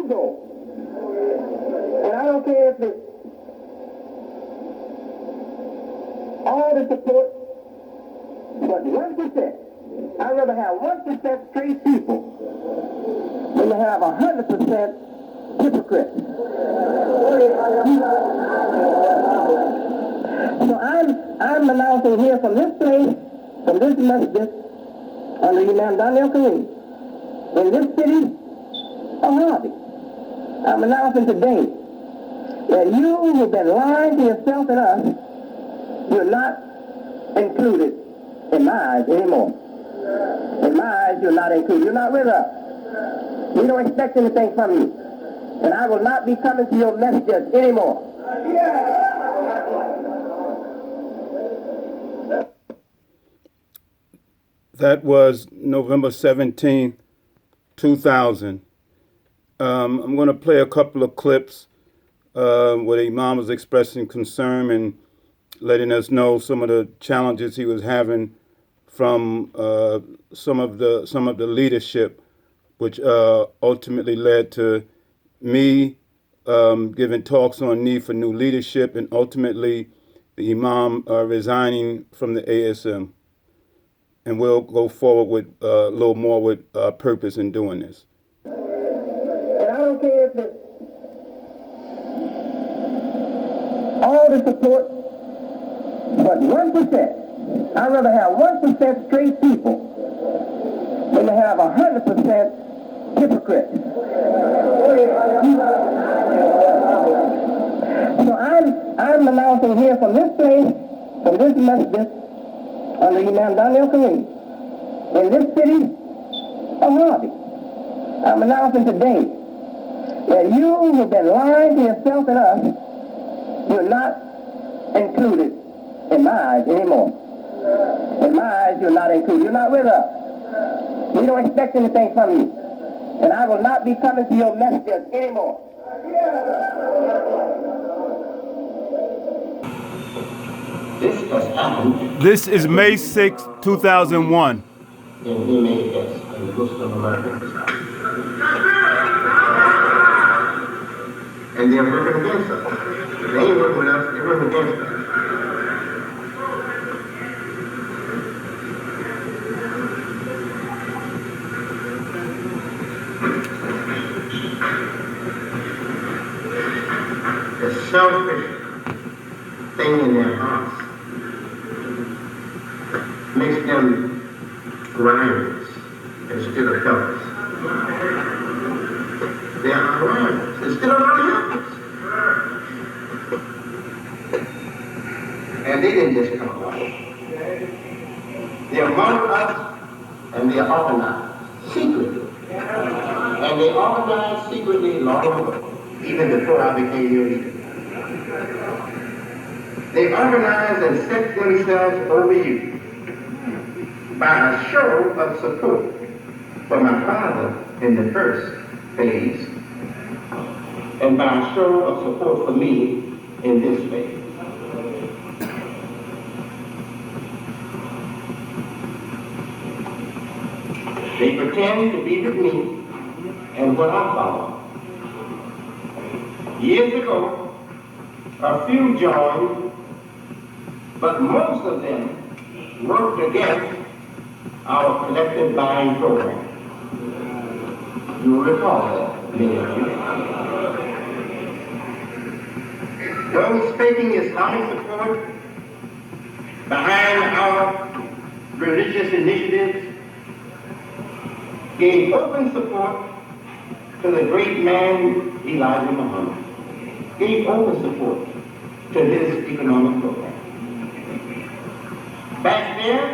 you go. And I don't care if it's all the support, but 1%. I'd rather have 1% straight people than to have 100% hypocrites. So I'm announcing here from this place, from this masjid, under Imam Daniel Kareem, in this city of Harvey, I'm announcing today that you who've been lying to yourself and us, you're not included in my eyes anymore. In my eyes, you're not included. You're not with us. We don't expect anything from you. And I will not be coming to your messages anymore. That was November 17, 2000. I'm going to play a couple of clips where the Imam was expressing concern and letting us know some of the challenges he was having from some of the leadership, which ultimately led to me giving talks on need for new leadership, and ultimately the Imam resigning from the ASM. And we'll go forward with a little more with purpose in doing this. And I don't care if it's all the support, but 1%. I'd rather have 1% straight people than to have 100% hypocrites. So I'm announcing here from this place, from this masjid, under Imam Daniel Kareem, in this city of Harvey, I'm announcing today that you who've been lying to yourself and us, you're not included in my eyes anymore. In my eyes, you're not included. You're not with us. We don't expect anything from you. And I will not be coming to your messages anymore. This is May 6, 2001. And he made this in the Muslim American society. And they're working against us. They ain't working with us, they're working against us. The selfish thing in their hearts makes them rivals instead of helpers. They are rivals instead of helpers. And they didn't just come along. They are among us and they are organized secretly. And they organized secretly long ago, even before I became your leader. They organized and set themselves over you by a show of support for my father in the first phase, and by a show of support for me in this phase. They pretend to be with me and what I follow. Years ago, a few joined, but most of them worked against our collective buying program. You will recall that, many of you. Those faking Islamic support behind our religious initiatives gave open support to the great man Elijah Muhammad, gave open support to his economic program. Back there,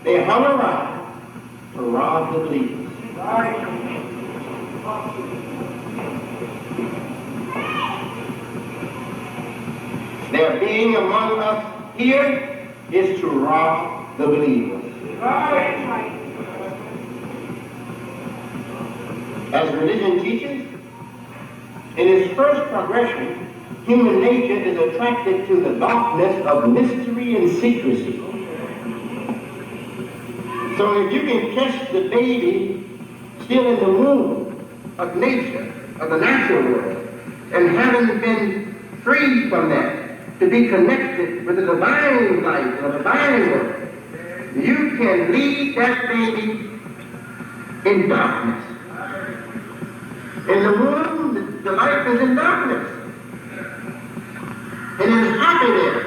they hung around to rob the believers. Their being among us here is to rob the believers. As religion teaches, in its first progression, human nature is attracted to the darkness of mystery and secrecy. So if you can catch the baby still in the womb of nature, of the natural world, and having been freed from that, to be connected with the divine life, the divine world, you can lead that baby in darkness. In the womb, the life is in darkness. It is happy there.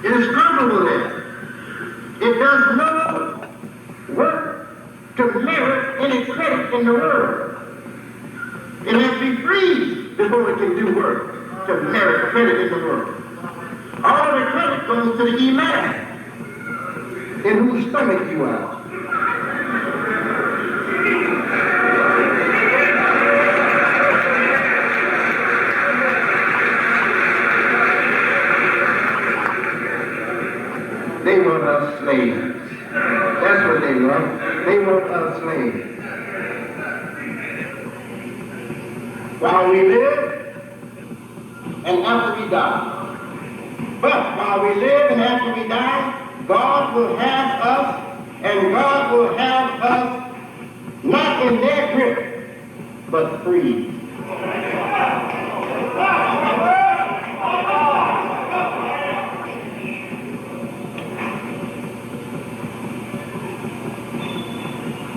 It is comfortable there. It does no work to merit any credit in the world. It has to be free before it can do work to merit credit in the world. All the credit goes to the Imam, in whose stomach you are. They want us slaves. That's what they want. They want us slaves. While we live and after we die. But while we live and after we die, God will have us, and God will have us not in their grip, but free.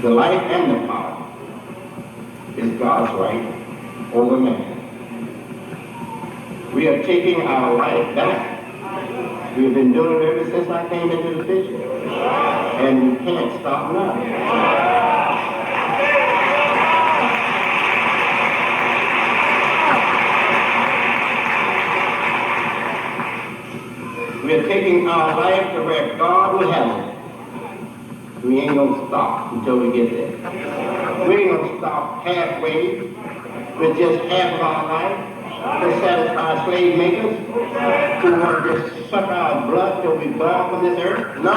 The life and the power is God's right over man. We are taking our life back. We have been doing it ever since I came into the picture. And we can't stop now. We are taking our life to where God will have it. We ain't gonna stop until we get there. We ain't gonna stop halfway with just half of our life to satisfy slave makers who want to just suck our blood till we gone from this earth. No.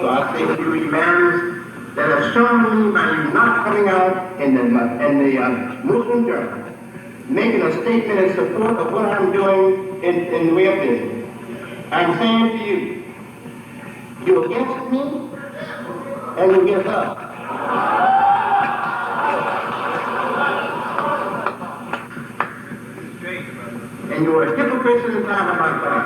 So I say to you, imams that are shown me by you not coming out in the Muslim Journal, making a statement in support of what I'm doing in the way of business. I'm saying to you, you're against me and you're against us. And you're a hypocrite in the time of my God.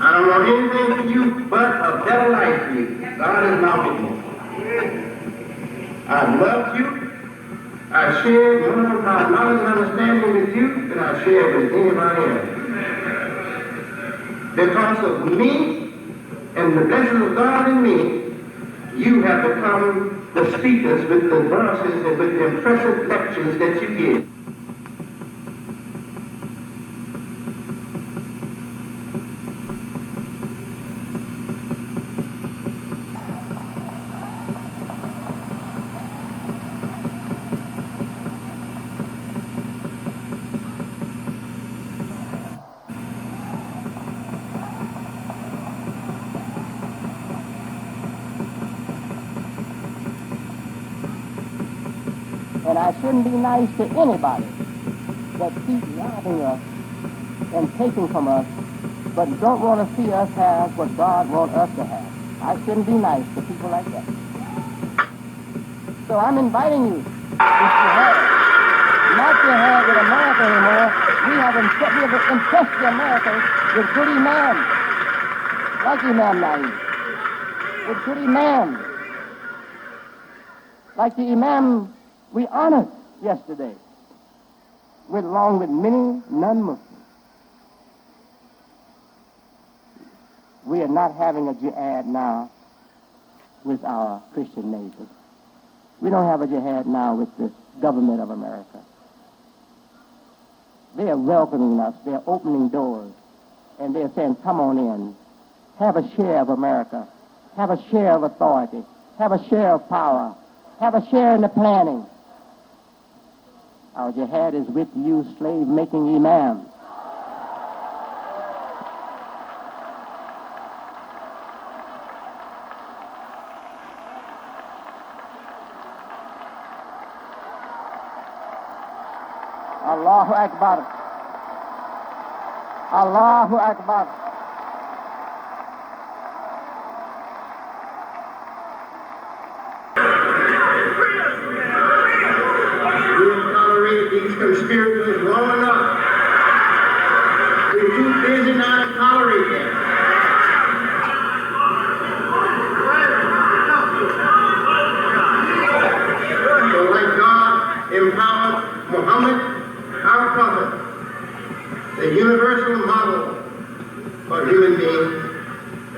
I don't want anything for you but a better life for you. God is not with me. I've loved you. I shared more of my knowledge and understanding with you than I shared with anybody else. Because of me and the blessings of God in me, you have become the speakers with the verses and with the impressive lectures that you give. And I shouldn't be nice to anybody that keeps robbing us and taking from us, but don't want to see us have what God wants us to have. I shouldn't be nice to people like that. So I'm inviting you, if you have, not to have with America anymore. We have impressed the Americans with good imams, like Imam Naim, with good imams, like the Imam we honored yesterday, along with many non-Muslims. We are not having a jihad now with our Christian neighbors. We don't have a jihad now with the government of America. They are welcoming us. They are opening doors. And they are saying, come on in. Have a share of America. Have a share of authority. Have a share of power. Have a share in the planning. Our jihad is with you slave-making imams. Allahu Akbar. Allahu Akbar.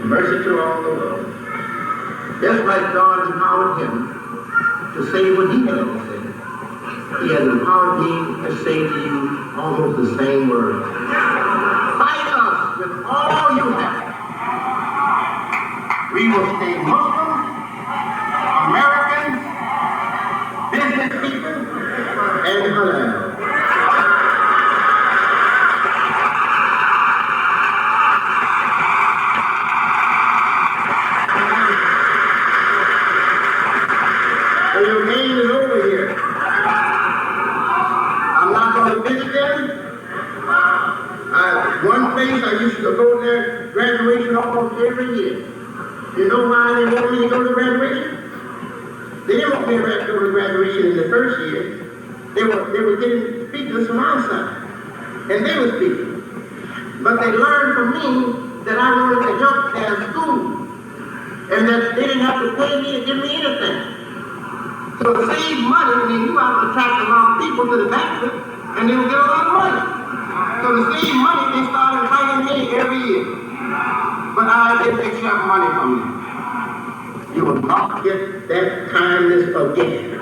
mercy to all the world. Just like God empowered him to say what he had to say, he has empowered me to say to you almost the same words. Fight us with all you have. We will stay Muslims, Americans, business people, and halal. So your game is over here. I'm not going to visit them. One place I used to go there, graduation almost every year. You know why they want me to go to graduation? They didn't want me to go to graduation in the first year. They were getting speakers from outside, and they were speaking. But they learned from me that I wanted to help their school, and that they didn't have to pay me to give me anything. So to save money, I mean, you have to attract a lot of people to the banquet, and they will get a lot of money. So to save money, they started inviting me every year. But I didn't accept money from you. You will not get that kindness again.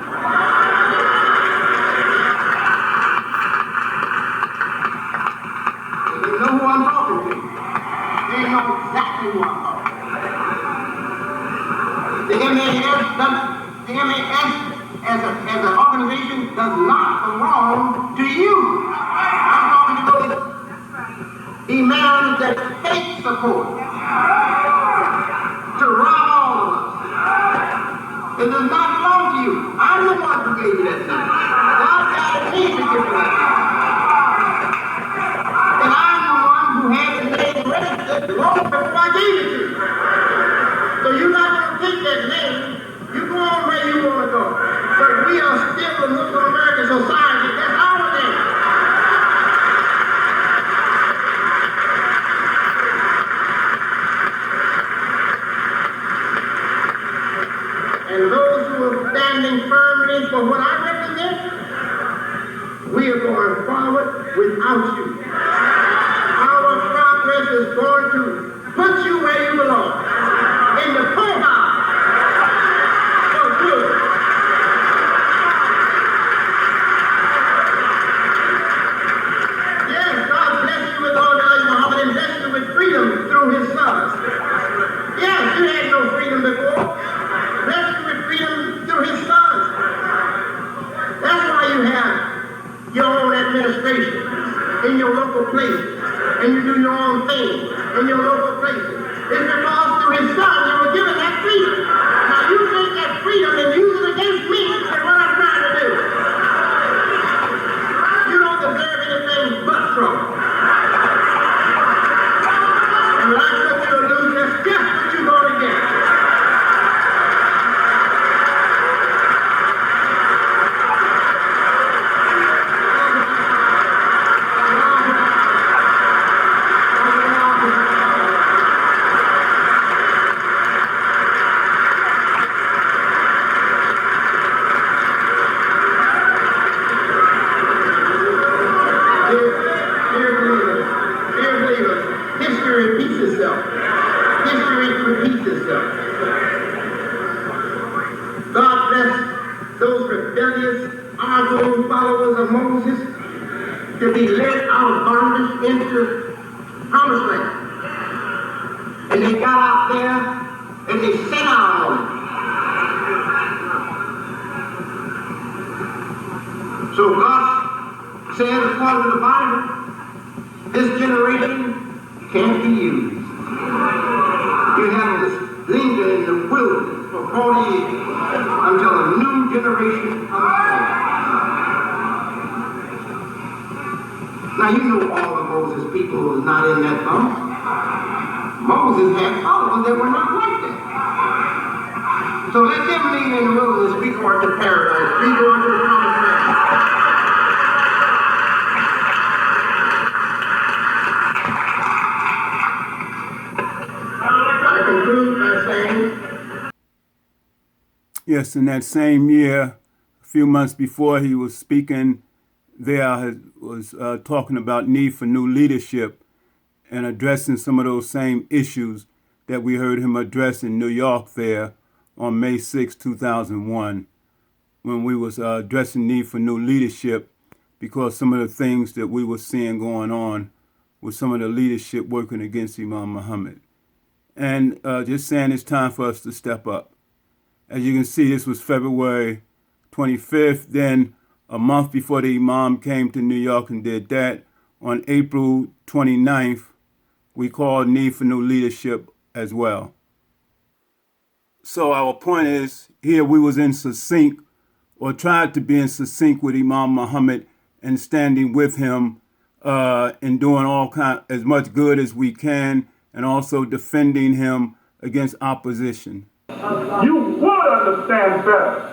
They know who I'm talking to. They know exactly who I'm talking to. The MAS as an organization does not belong to you. I'm talking to those imams that fake support to rob all of us. It does not belong to you. I'm the one who gave you that thing. God guided me to give you that thing. And I'm the one who had the name registered long before I gave it to you. So you're not going to take that name. You go on where you want to go. But we are still a Muslim American society. That's our name. And those who are standing firmly for what I represent, we are going forward without you. Our progress is going to put you where you belong, in the poorhouse. So good. Yes, God bless you with all that Muhammad and bless you with freedom through his sons. Yes, you had no freedom before. Bless you with freedom through his sons. That's why you have your own administration in your local places, and you do your own thing in your local places. It's because through his son you were given that freedom. Now you take that freedom and use it against me and what I'm trying to do. You don't deserve anything but trouble. And when I told you to lose, that's just what you're going to get. Dear believers, history repeats itself. History repeats itself. God bless those rebellious, arguing followers of Moses to be led out of bondage into promised land. And they got out there and they set out on it. So God said, according to the Bible, this generation can't be used. You have to linger in the wilderness for 40 years until a new generation comes forth. Now you know all of Moses' people was not in that boat. Moses had followers that were not like that. So let them linger in the wilderness, we go into paradise, we go into the promised land. Yes, in that same year, a few months before he was speaking there, was talking about need for new leadership and addressing some of those same issues that we heard him address in New York there on May 6, 2001, when we was addressing need for new leadership because some of the things that we were seeing going on with some of the leadership working against Imam Muhammad. And just saying it's time for us to step up. As you can see, this was February 25th. Then a month before the Imam came to New York and did that, on April 29th, we called need for new leadership as well. So our point is, here we was in succinct, or tried to be in succinct with Imam Muhammad and standing with him and doing as much good as we can, and also defending him against opposition. You would understand better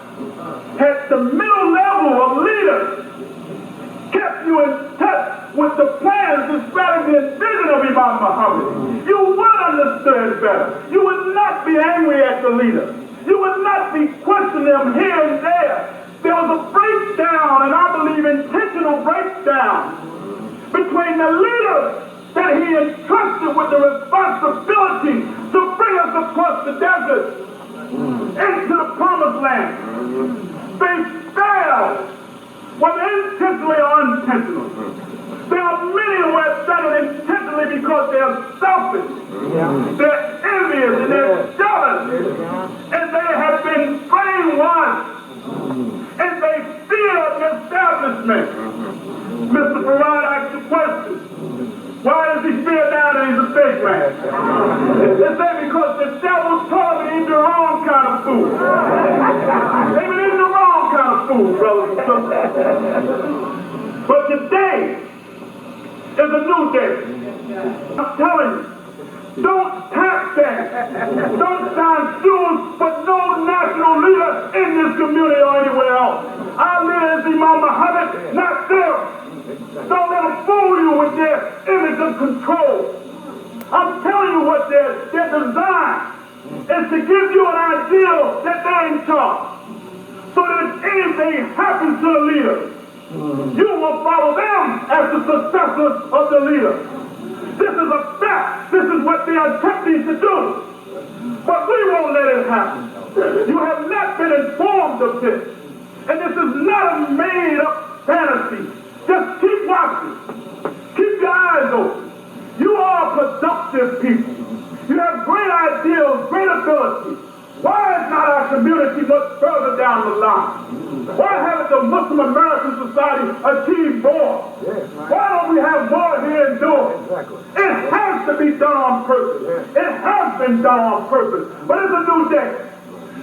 had the middle level of leaders kept you in touch with the plans, the strategy, and vision of Imam Muhammad. You would understand better. You would not be angry at the leader. You would not be questioning them here and there. There was a breakdown, and I believe intentional breakdown, between the leaders that he entrusted with the responsibility to bring us across the desert into the promised land. They failed, whether intentionally or unintentionally. There are many who have done it intentionally because they are selfish, they're envious, and they're jealous, and they have been brainwashed, and they fear the establishment. Mr. Farad asked the question, why does he fear now that he's a big man? They say because the devil told him to eat the wrong kind of food. They've been eating the wrong kind of food, brothers and sisters. But today is a new day. I'm telling you, don't tap dance. Don't sign shoes for no national leader in this community or anywhere else. Our leader is Imam Muhammad, not them. Don't let them fool you with their image of control. I'm telling you what their design is, to give you an ideal that they're in charge. So that if anything happens to the leader, you will follow them as the successors of the leader. This is a fact. This is what they are attempting to do. But we won't let it happen. You have not been informed of this. And this is not a made-up fantasy. Just keep watching. Keep your eyes open. You are productive people. You have great ideals, great ability. Why is not our community much further down the line? Why haven't the Muslim American Society achieved more? Why don't we have more here and do it? It has to be done on purpose. It has been done on purpose. But it's a new day.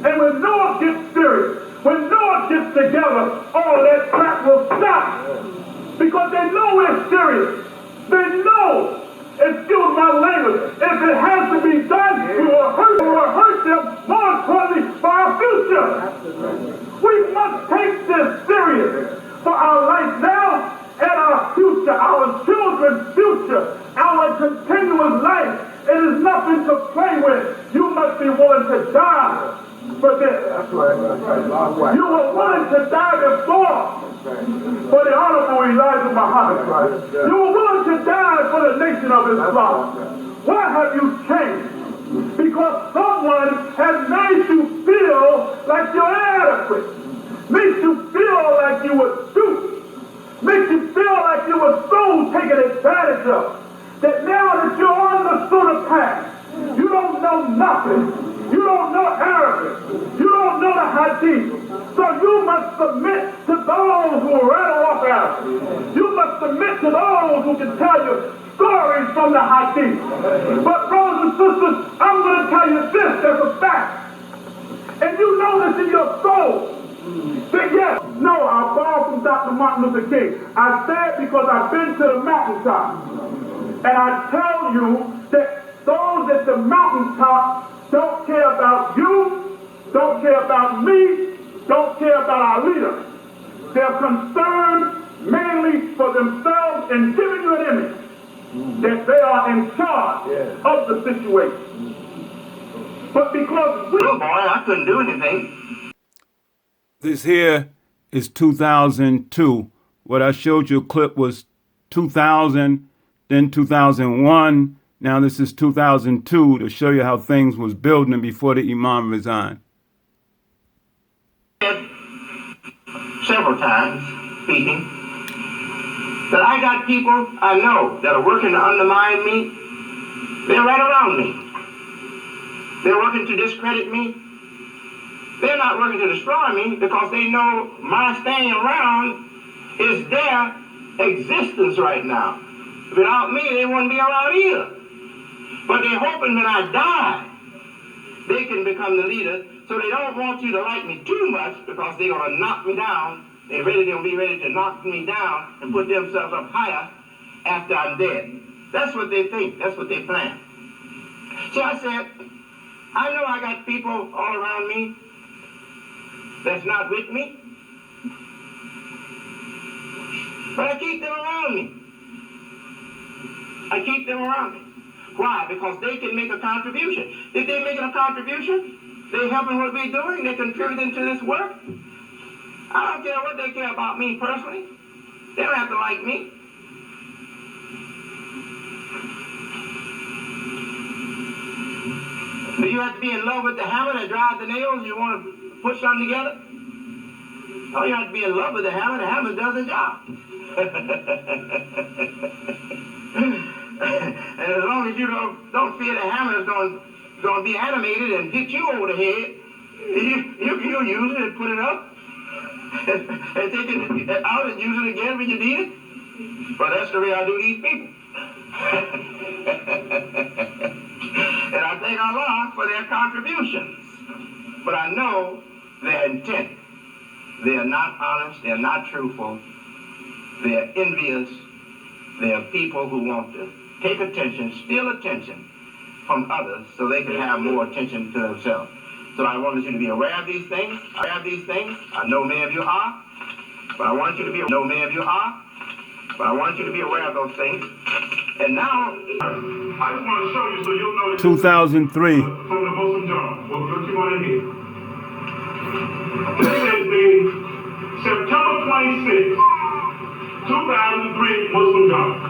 And when Noah gets serious, when Noah gets together, all that crap will stop. Because they know we're serious. They know, excuse my language, if it has to be done, we will hurt them, more importantly, for our future. We must take this serious for our life now and our future, our children's future, our continuous life. It is nothing to play with. You must be willing to die for this. You were willing to die before for the Honorable Elijah Muhammad. You were willing to die for the nation of Islam. Why have you changed? Because someone has made you feel like you're inadequate. Makes you feel like you were duped. Makes you feel like you were so taken advantage of. That now that you're on the Sunnah path, you don't know nothing. You don't know Arabic. You don't know the Hadith. So you must submit to those who rattle off Arabic. You must submit to those who can tell you stories from the Hadith. But brothers and sisters, I'm going to tell you this as a fact. And you know this in your soul. That yes, no, I borrowed from Dr. Martin Luther King. I say it because I've been to the mountaintop. And I tell you that those at the mountaintop don't care about you, don't care about me, don't care about our leaders. They're concerned mainly for themselves and giving you an image that they are in charge of the situation. But because we... Oh boy, I couldn't do anything. This here is 2002. What I showed you a clip was 2000, then 2001, Now this is 2002 to show you how things was building before the Imam resigned. Several times speaking that I got people I know that are working to undermine me. They're right around me. They're working to discredit me. They're not working to destroy me because they know my staying around is their existence right now. Without me, they wouldn't be around either. But they're hoping when I die, they can become the leader. So they don't want you to like me too much because they're going to knock me down. They'll be ready to knock me down and put themselves up higher after I'm dead. That's what they think. That's what they plan. So I said, I know I got people all around me that's not with me, but I keep them around me. I keep them around me. Why? Because they can make a contribution. If they're making a contribution, they're helping what we're doing, they're contributing to this work. I don't care what they care about me personally. They don't have to like me. Do you have to be in love with the hammer that drives the nails? You want to put something together? Oh, you have to be in love with the hammer. The hammer does the job. And as long as you don't fear the hammer is going to be animated and hit you over the head, you'll use it and put it up and take it out and use it again when you need it. But that's the way I do these people. And I thank Allah for their contributions. But I know their intent. They are not honest. They are not truthful. They are envious. They are people who want to take attention, steal attention from others so they can have more attention to themselves. So I wanted you to be aware of these things. I know many of you are. But I want you to be aware of those things. And now, I just want to show you so you'll know. 2003. From the Muslim Journal. What you want to hear? This is the September 26, 2003 Muslim Journal.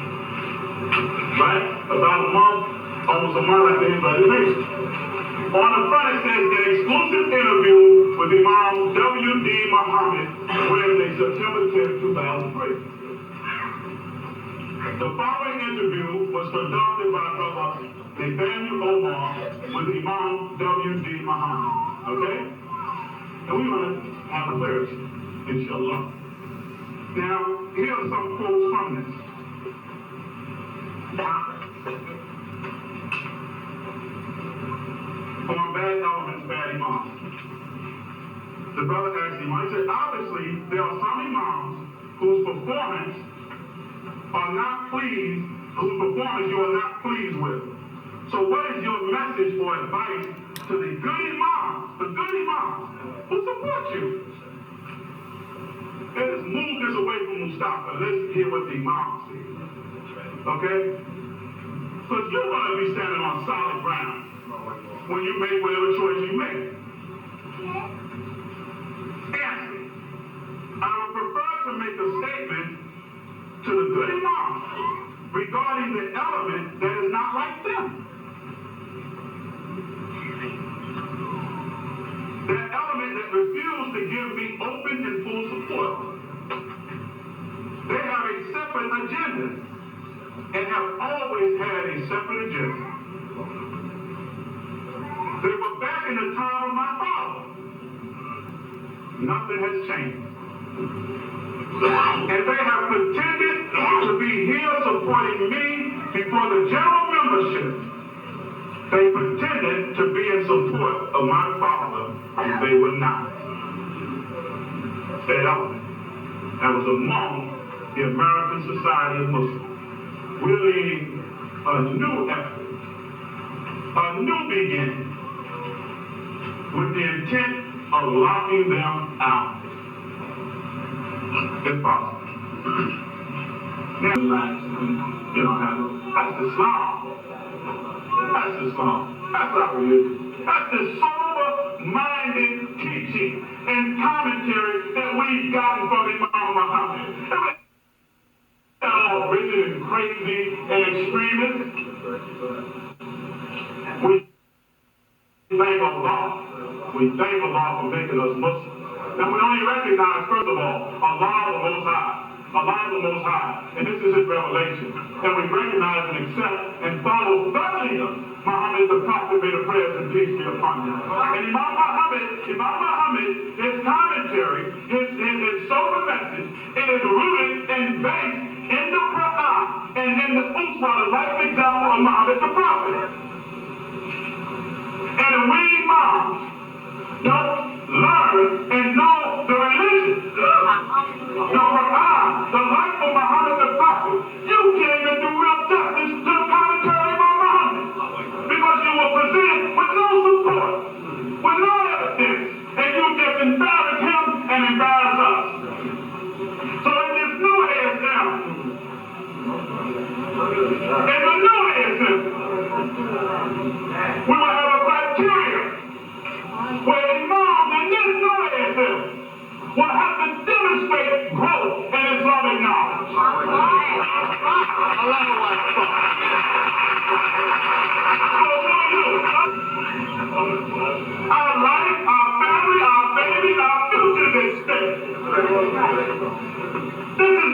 Right? About a month, almost a month after his resignation. On the front it says an exclusive interview with Imam W.D. Muhammad, Wednesday, September 10, 2003. The following interview was conducted by Brother Nathaniel Omar with Imam W.D. Muhammad. Okay? And we're going to have a lyrics, inshallah. Now, here are some quotes from this. On bad elements, bad imams. The brother asked him, he said, obviously, there are some imams whose performance you are not pleased with. So what is your message or advice to the good imams who support you? Let's move this away from Mustafa. Let's hear what the imams say. Okay? So you're going to be standing on solid ground when you make whatever choice you make. Answer. I would prefer to make a statement to the good imam regarding the element that is not like them. That element that refused to give me open and full support. They have a separate agenda and have always had a separate agenda. They were back in the time of my father. Nothing has changed. And they have pretended to be here supporting me before the general membership. They pretended to be in support of my father, and they were not. That element that was among the American Society of Muslims. We're leading a new effort, a new beginning, with the intent of locking them out. If possible. Now, you don't have that's Islam. That's Islam. That's not religion. That's the sober-minded teaching and commentary that we've gotten from Imam Muhammad. All rigid and crazy and extremist. We thank Allah. We thank Allah for making us Muslims. And we only recognize, first of all, Allah the Most High. Allah the Most High. And this is His revelation. And we recognize and accept and follow the leader, Muhammad the Prophet, may the prayers and peace be upon him. And Imam Muhammad, his commentary, his sober message, it is rooted and based in the Quran and in the Uswa, the life example of Muhammad the Prophet. And we moms don't learn and know the religion, the Quran, the life of Muhammad the Prophet, you can't even do real justice to the commentary of Muhammad. Because you were presented with no support, with no evidence, and you just embarrass him and embarrass us. So in this new ASM, we will have a criteria where imams in this new ASM will have to demonstrate growth in Islamic knowledge. Our life, our family, our baby, our future is at stake. This is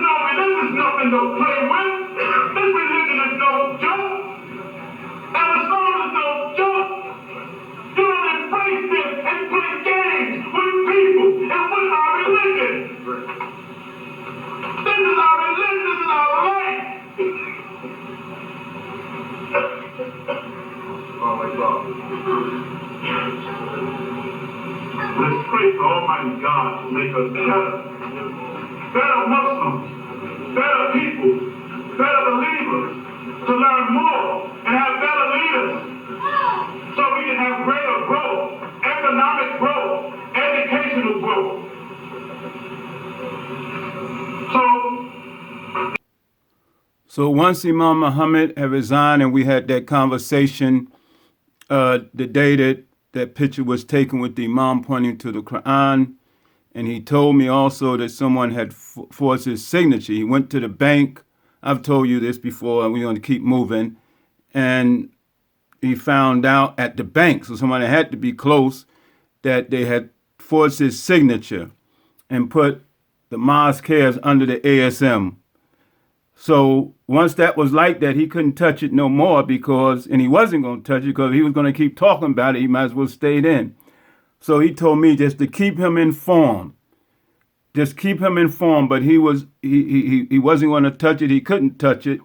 nothing to play with. This religion is no joke. And Islam is no joke. You don't embrace this and play games with people and with our religion. This is our religion. This is our life. Oh my God. Let's pray for Almighty God to make us better Muslims, better people, better believers, to learn more and have better leaders, so we can have greater growth, economic growth, educational growth. So once Imam Muhammad had resigned and we had that conversation, the day that picture was taken with the Imam pointing to the Quran, and he told me also that someone had forced his signature. He went to the bank. I've told you this before, and we're going to keep moving. And he found out at the bank, so someone had to be close, that they had forced his signature and put the mosque hairs under the ASM. So once that was like that, he couldn't touch it no more and he wasn't going to touch it because he was going to keep talking about it. He might as well stayed in. So he told me just to keep him informed. Just keep him informed, but he wasn't going to touch it. He couldn't touch it.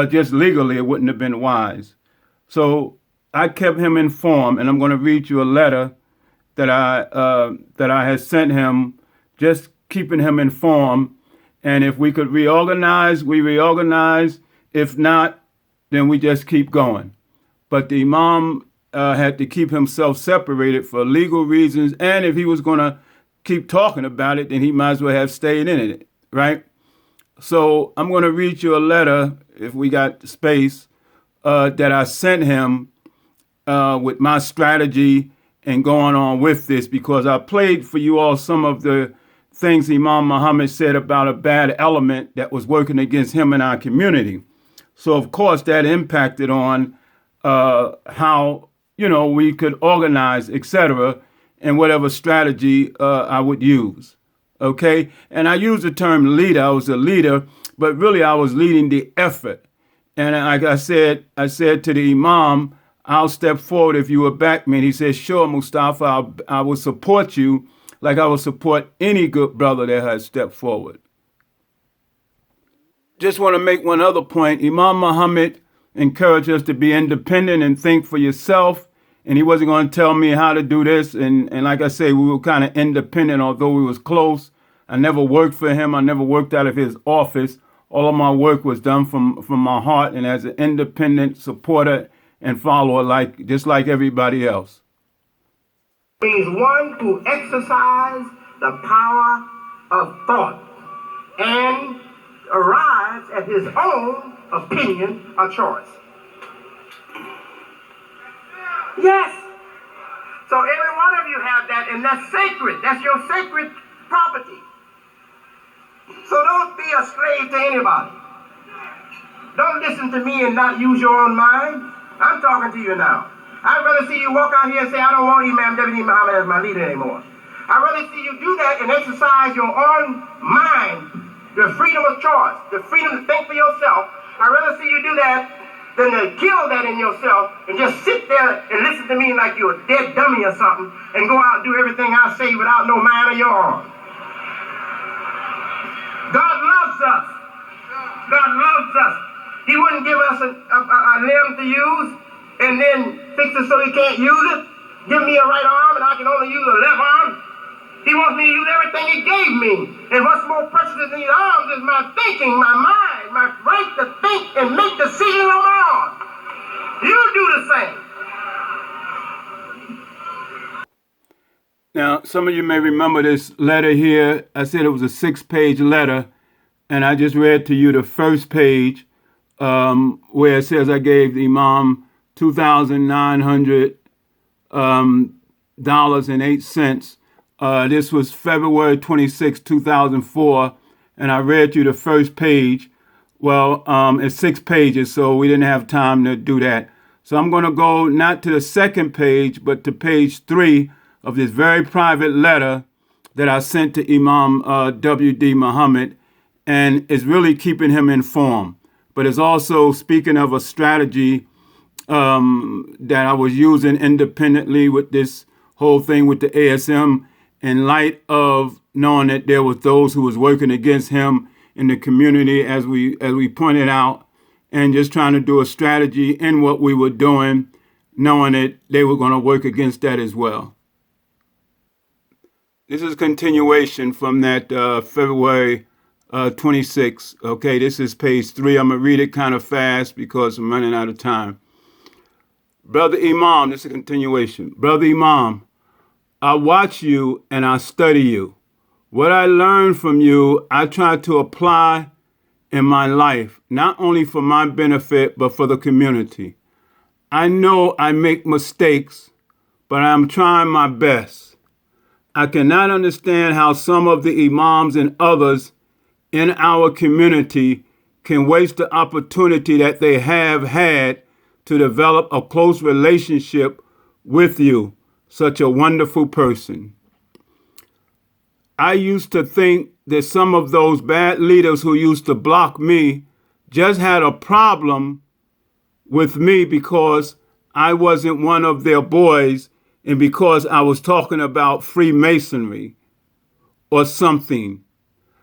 Just legally, it wouldn't have been wise. So I kept him informed, and I'm going to read you a letter that I had sent him, just keeping him informed. And if we could reorganize, we reorganize. If not, then we just keep going. But the Imam had to keep himself separated for legal reasons. And if he was going to keep talking about it, then he might as well have stayed in it, right? So I'm going to read you a letter, if we got space, that I sent him with my strategy and going on with this, because I played for you all some of the things Imam Muhammad said about a bad element that was working against him in our community. So, of course, that impacted on how, we could organize, etc., and whatever strategy I would use. Okay? And I use the term leader. I was a leader, but really I was leading the effort. And like I said to the Imam, I'll step forward if you will back me. And he said, sure, Mustafa, I will support you like I would support any good brother that has stepped forward. Just want to make one other point. Imam Muhammad encouraged us to be independent and think for yourself. And he wasn't going to tell me how to do this. And like I say, we were kind of independent, although we was close. I never worked for him. I never worked out of his office. All of my work was done from my heart and as an independent supporter and follower, just like everybody else. Is one who exercises the power of thought and arrives at his own opinion or choice. Yes. So every one of you have that, and that's sacred. That's your sacred property. So don't be a slave to anybody. Don't listen to me and not use your own mind. I'm talking to you now. I'd rather see you walk out here and say, I don't want Imam W.D. Muhammad as my leader anymore. I'd rather see you do that and exercise your own mind, the freedom of choice, the freedom to think for yourself. I'd rather see you do that than to kill that in yourself and just sit there and listen to me like you're a dead dummy or something and go out and do everything I say without no mind of your own. God loves us. God loves us. He wouldn't give us a limb to use and then fix it so he can't use it. Give me a right arm and I can only use a left arm. He wants me to use everything he gave me. And what's more precious than these arms is my thinking, my mind, my right to think and make decisions on my own. You do the same. Now, some of you may remember this letter here. I said it was a 6-page letter, and I just read to you the first page where it says I gave the Imam $2,900.08. This was February 26, 2004, and I read you the first page. Well, it's 6 pages, so we didn't have time to do that. So I'm going to go not to the second page, but to page 3 of this very private letter that I sent to Imam W.D. Muhammad, and it's really keeping him informed. But it's also speaking of a strategy that I was using independently with this whole thing with the ASM, in light of knowing that there was those who was working against him in the community, as we pointed out, and just trying to do a strategy in what we were doing, knowing that they were going to work against that as well. This is a continuation from that February 26. Okay, this is page 3. I'm going to read it kind of fast because I'm running out of time. Brother Imam, this is a continuation. Brother Imam, I watch you and I study you. What I learn from you, I try to apply in my life, not only for my benefit, but for the community. I know I make mistakes, but I'm trying my best. I cannot understand how some of the imams and others in our community can waste the opportunity that they have had to develop a close relationship with you, such a wonderful person. I used to think that some of those bad leaders who used to block me just had a problem with me because I wasn't one of their boys and because I was talking about Freemasonry or something.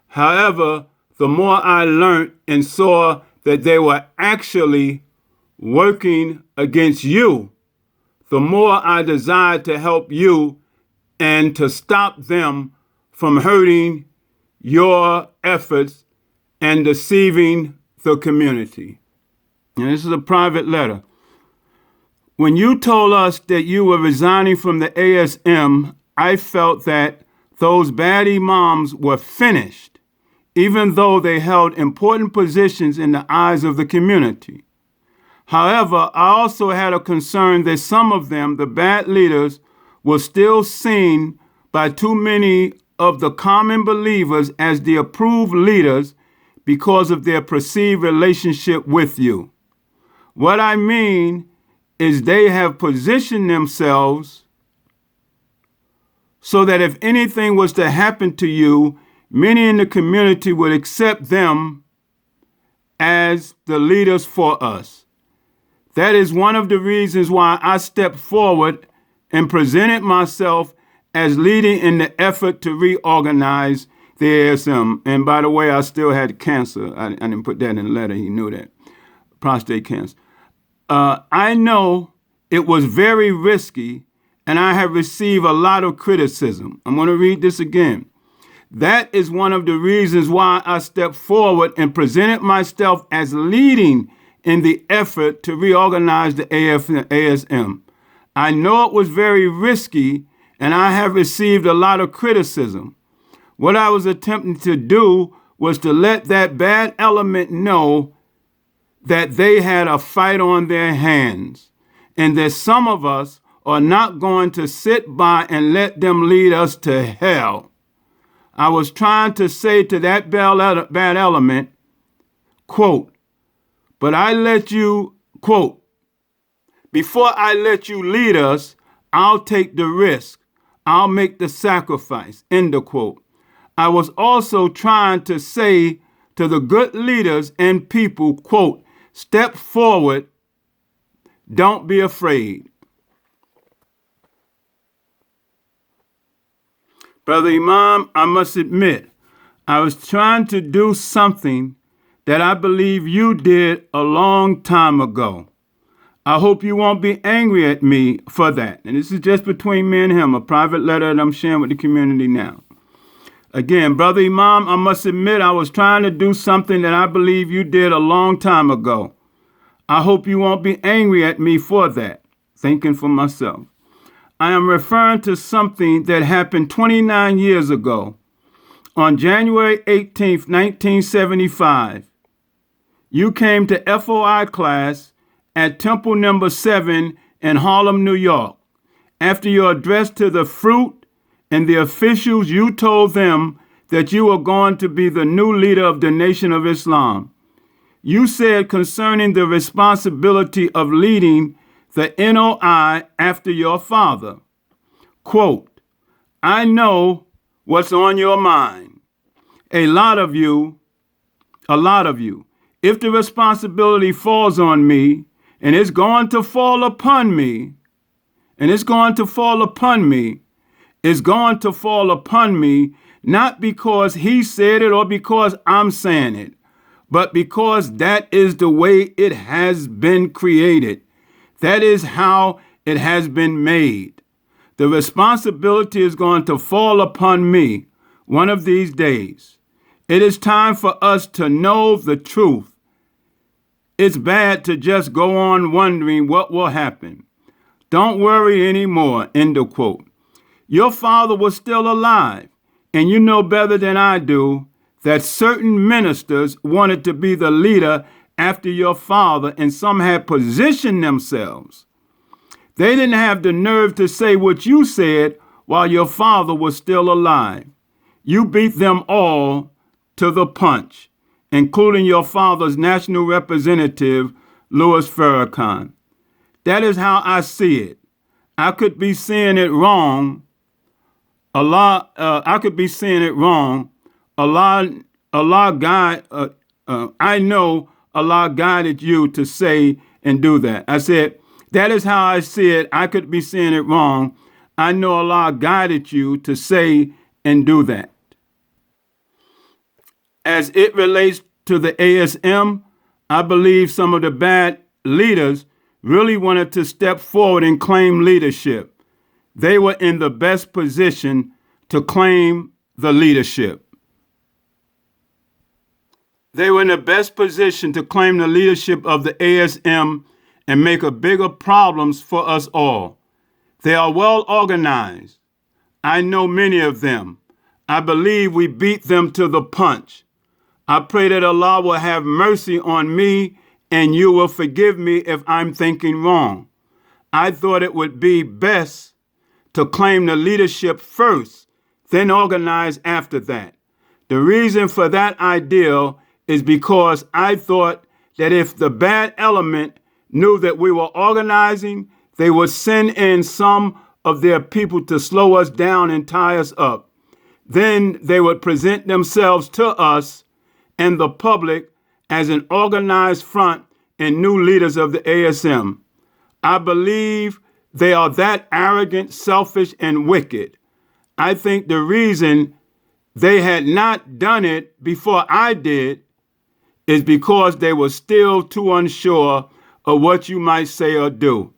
However, the more I learned and saw that they were actually working against you, the more I desired to help you and to stop them from hurting your efforts and deceiving the community. And this is a private letter. When you told us that you were resigning from the ASM, I felt that those bad imams were finished, even though they held important positions in the eyes of the community. However, I also had a concern that some of them, the bad leaders, were still seen by too many of the common believers as the approved leaders because of their perceived relationship with you. What I mean is they have positioned themselves so that if anything was to happen to you, many in the community would accept them as the leaders for us. That is one of the reasons why I stepped forward and presented myself as leading in the effort to reorganize the ASM. And by the way, I still had cancer. I didn't put that in the letter. He knew that. Prostate cancer. I know it was very risky, and I have received a lot of criticism. I'm going to read this again. That is one of the reasons why I stepped forward and presented myself as leading in the effort to reorganize the ASM. I know it was very risky, and I have received a lot of criticism. What I was attempting to do was to let that bad element know that they had a fight on their hands, and that some of us are not going to sit by and let them lead us to hell. I was trying to say to that bad element, quote, But I let you, quote, before I let you lead us, I'll take the risk. I'll make the sacrifice, end of quote. I was also trying to say to the good leaders and people, quote, step forward, don't be afraid. Brother Imam, I must admit, I was trying to do something that I believe you did a long time ago. I hope you won't be angry at me for that. And this is just between me and him, a private letter that I'm sharing with the community now. Again, Brother Imam, I must admit I was trying to do something that I believe you did a long time ago. I hope you won't be angry at me for that. Thinking for myself. I am referring to something that happened 29 years ago. On January 18th, 1975, you came to FOI class at Temple number 7 in Harlem, New York. After your address to the fruit and the officials, you told them that you were going to be the new leader of the Nation of Islam. You said concerning the responsibility of leading the NOI after your father, quote, I know what's on your mind. A lot of you, if the responsibility falls on me, and it's going to fall upon me, it's going to fall upon me, not because he said it or because I'm saying it, but because that is the way it has been created. That is how it has been made. The responsibility is going to fall upon me one of these days. It is time for us to know the truth. It's bad to just go on wondering what will happen. Don't worry anymore, end of quote. Your father was still alive, and you know better than I do that certain ministers wanted to be the leader after your father, and some had positioned themselves. They didn't have the nerve to say what you said while your father was still alive. You beat them all to the punch, including your father's national representative, Louis Farrakhan. That is how I see it. I could be seeing it wrong. Allah I know Allah guided you to say and do that. I said, that is how I see it. I could be seeing it wrong. I know Allah guided you to say and do that. As it relates to the ASM, I believe some of the bad leaders really wanted to step forward and claim leadership. They were in the best position to claim the leadership. They were in the best position to claim the leadership of the ASM and make a bigger problems for us all. They are well organized. I know many of them. I believe we beat them to the punch. I pray that Allah will have mercy on me and you will forgive me if I'm thinking wrong. I thought it would be best to claim the leadership first, then organize after that. The reason for that idea is because I thought that if the bad element knew that we were organizing, they would send in some of their people to slow us down and tie us up. Then they would present themselves to us and the public as an organized front and new leaders of the ASM. I believe they are that arrogant, selfish, and wicked. I think the reason they had not done it before I did is because they were still too unsure of what you might say or do.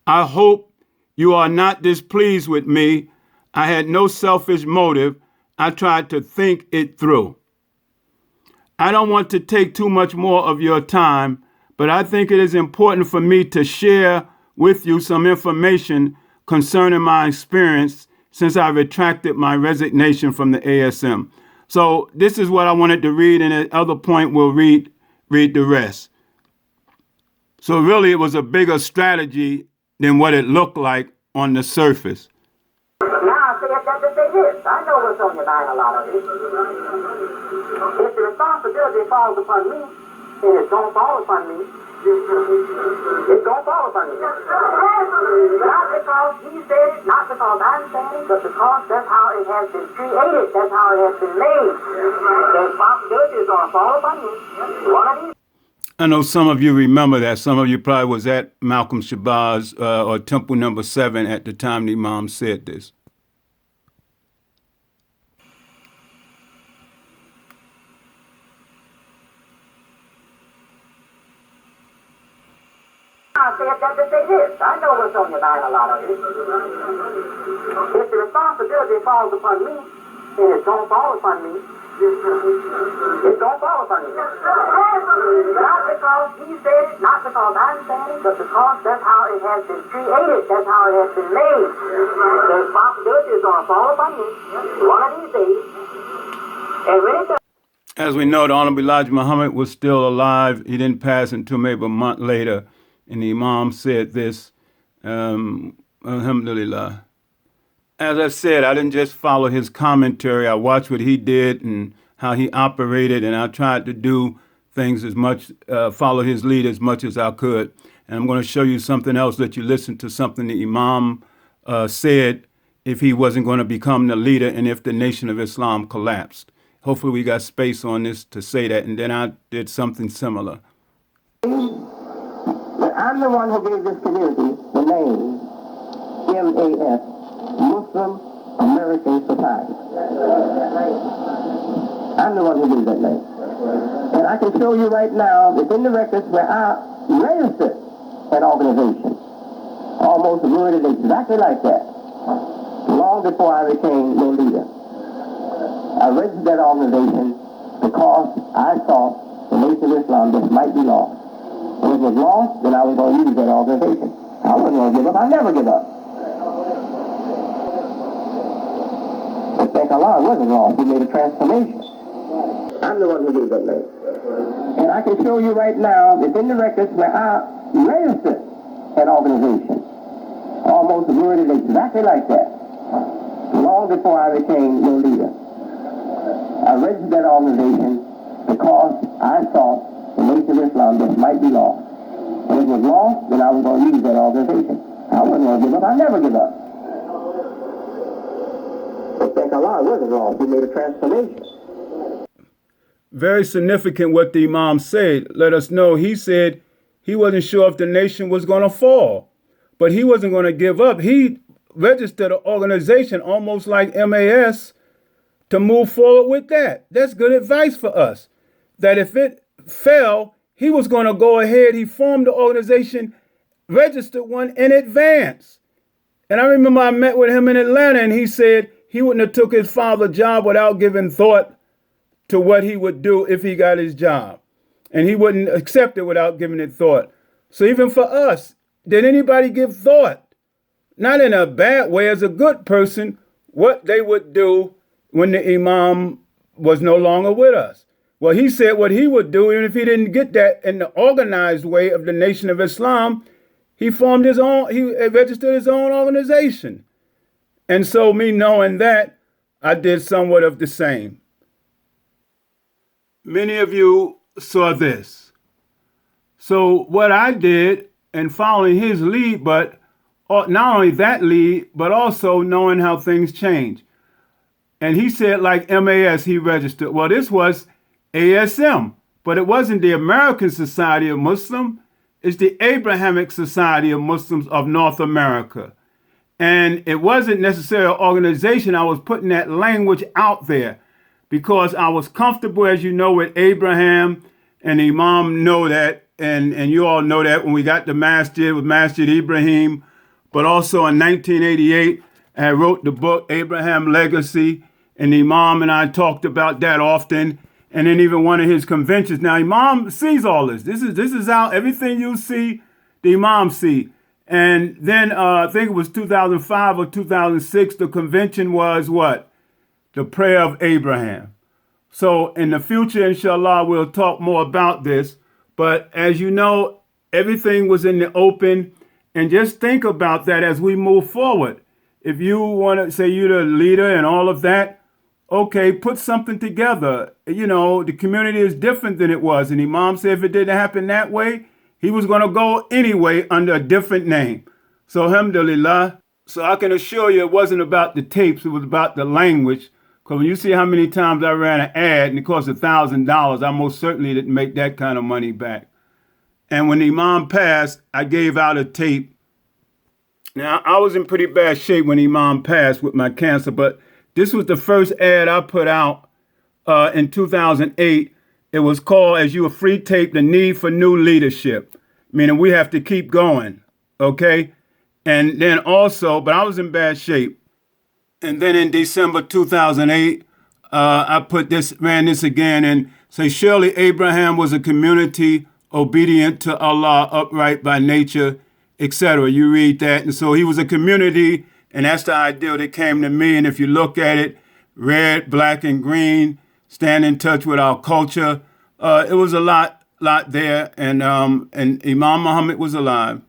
I hope you are not displeased with me. I had no selfish motive. I tried to think it through. I don't want to take too much more of your time, but I think it is important for me to share with you some information concerning my experience since I retracted my resignation from the ASM. So this is what I wanted to read, and at other point we'll read the rest. So really it was a bigger strategy than what it looked like on the surface. Now I say this. I know what's on your mind, a lot of it. If the responsibility falls upon me, and it's going to fall upon me. It's going to fall upon me. Not because he said it, not because I'm saying it, but because that's how it has been created. That's how it has been made. The responsibility is going to fall upon me. One of these. I know some of you remember that. Some of you probably was at Malcolm Shabazz or Temple number 7 at the time the Imam said this. I said that to say this. I know what's on your mind, a lot of it. If the responsibility falls upon me, and it's going to fall upon me, it's going to fall upon me. Not because he said it, not because I'm saying it, but because that's how it has been created. That's how it has been made. The responsibility is going to fall upon me one of these days. And when it does, As we know, the Honorable Elijah Muhammad was still alive. He didn't pass until maybe a month later. And the Imam said this, alhamdulillah. As I said, I didn't just follow his commentary. I watched what he did and how he operated, and I tried to do things as much, follow his lead as much as I could. And I'm going to show you something else, that you listen to something the Imam said if he wasn't going to become the leader and if the Nation of Islam collapsed. Hopefully we got space on this to say that, and then I did something similar. I'm the one who gave this community the name MAS, Muslim American Society. I'm the one who gave that name. And I can show you right now, it's in the records where I registered an organization. Almost worded exactly like that. Long before I became no leader. I registered that organization because I thought the Nation of Islam just might be lost. If it was lost, then I was going to use that organization. I wasn't going to give up. I never give up. But thank Allah, it wasn't lost. He made a transformation. I'm the one who gave that name. And I can show you right now, it's in the records where I registered an organization. Almost worded exactly like that. Long before I became no leader. I registered that organization because I thought the Nation of Islam just might be lost. And if it was lost, then I was going to use that organization. I wasn't going to give up. I never give up. But thank Allah, it wasn't lost. He made a transformation. Very significant what the Imam said. Let us know he said he wasn't sure if the nation was going to fall, but he wasn't going to give up. He registered an organization almost like MAS to move forward with that. That's good advice for us. That if it fell, he was going to go ahead. He formed the organization, registered one in advance. And I remember I met with him in Atlanta, and he said he wouldn't have took his father's job without giving thought to what he would do if he got his job. And he wouldn't accept it without giving it thought. So even for us, did anybody give thought? Not in a bad way, as a good person, what they would do when the Imam was no longer with us. Well, he said what he would do, even if he didn't get that in the organized way of the Nation of Islam, he formed his own, he registered his own organization. And so me knowing that, I did somewhat of the same. Many of you saw this. So what I did, and following his lead, but not only that lead, but also knowing how things change. And he said like MAS he registered. Well, this was ASM, but it wasn't the American Society of Muslims. It's the Abrahamic Society of Muslims of North America. And it wasn't necessarily an organization. I was putting that language out there because I was comfortable, as you know, with Abraham, and the Imam know that, and you all know that when we got the masjid with Masjid Ibrahim. But also in 1988, I wrote the book Abraham Legacy, and the Imam and I talked about that often. And then even one of his conventions. Now, Imam sees all this. This is how everything you see, the Imam see. And then I think it was 2005 or 2006, the convention was what? The prayer of Abraham. So in the future, inshallah, we'll talk more about this. But as you know, everything was in the open. And just think about that as we move forward. If you want to say you're the leader and all of that, okay, put something together. You know, the community is different than it was. And Imam said if it didn't happen that way, he was going to go anyway under a different name. So, alhamdulillah. So I can assure you it wasn't about the tapes. It was about the language. Because when you see how many times I ran an ad and it cost $1,000, I most certainly didn't make that kind of money back. And when Imam passed, I gave out a tape. Now, I was in pretty bad shape when Imam passed with my cancer, but this was the first ad I put out in 2008. It was called, as you a free tape, The Need for New Leadership, meaning we have to keep going, okay? And then also, but I was in bad shape. And then in December 2008, I ran this again and say, surely Abraham was a community obedient to Allah, upright by nature, etc. You read that. And so he was a community, and that's the ideal that came to me. And if you look at it, red, black, and green, stand in touch with our culture. It was a lot there. And Imam Muhammad was alive.